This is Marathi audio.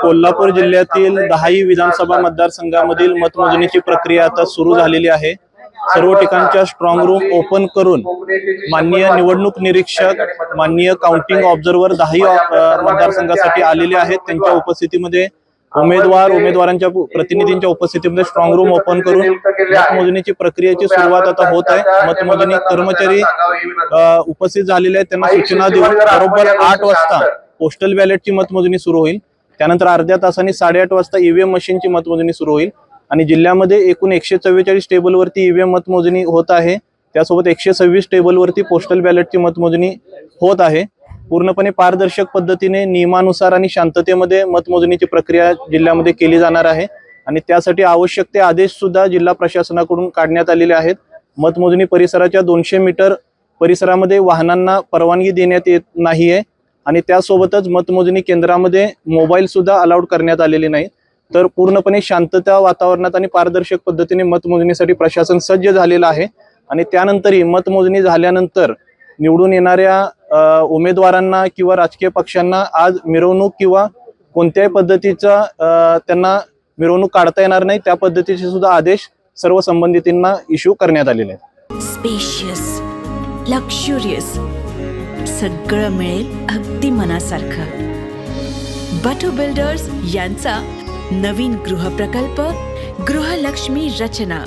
कोल्हापूर जिल्ह्यातील 10 विधानसभा मतदारसंघामधील मतमोजणीची प्रक्रिया आता सुरू झालेली आहे। सर्व ठिकाणच्या स्ट्रॉंग रूम ओपन करून माननीय निवडणूक निरीक्षक, माननीय काउंटिंग ऑब्झर्व्हर 10 मतदारसंघासाठी आलेले आहेत। त्यांच्या उपस्थितीमध्ये उमेदवारांच्या प्रतिनिधींच्या उपस्थितीमध्ये स्ट्रॉंग रूम ओपन करून मतमोजणीची प्रक्रियेची सुरुवात आता होत आहे। मतमोजणी कर्मचारी उपस्थित झालेले आहेत, त्यांना सूचना देऊन बरोबर 8 वाजता पोस्टल बॅलेटची मतमोजणी सुरू होईल। त्यानंतर अर्ध्या तासांनी 8:30 वाजता ईव्हीएम मशीनची मतमोजणी सुरू होईल आणि जिल्ह्यामध्ये एकूण 144 टेबलवरती ईव्हीएम मतमोजणी होत आहे। त्यासोबत 126 टेबलवरती पोस्टल बॅलेटची मतमोजणी होत आहे। पूर्णपणे पारदर्शक पद्धतीने नियमानुसार आणि शांततेमध्ये मतमोजणीची प्रक्रिया जिल्ह्यामध्ये केली जाणार आहे आणि त्यासाठी आवश्यक ते आदेश सुद्धा जिल्हा प्रशासनाकडून काढण्यात आलेले आहेत। मतमोजणी परिसराच्या 200 मीटर परिसरामध्ये वाहनांना परवानगी देण्यात येत नाहीये आणि त्यासोबतच मतमोजणी केंद्रामध्ये मोबाईल सुद्धा अलाउड करण्यात आलेले नाही। तर पूर्णपणे शांतता वातावरणात आणि पारदर्शक पद्धतीने मतमोजणीसाठी प्रशासन सज्ज झालेलं आहे आणि त्यानंतरही मतमोजणी झाल्यानंतर निवडून येणाऱ्या उमेदवारांना किंवा राजकीय पक्षांना आज मिरवणूक किंवा कोणत्याही पद्धतीचा त्यांना मिरवणूक काढता येणार नाही, त्या पद्धतीचे सुद्धा आदेश सर्व संबंधितांना इश्यू करण्यात आलेले आहेत। स्पेशियस, लक्झुरियस, सगळं मिळेल अगदी मनासारखं। बटू बिल्डर्स यांचा नवीन गृहप्रकल्प गृहलक्ष्मी रचना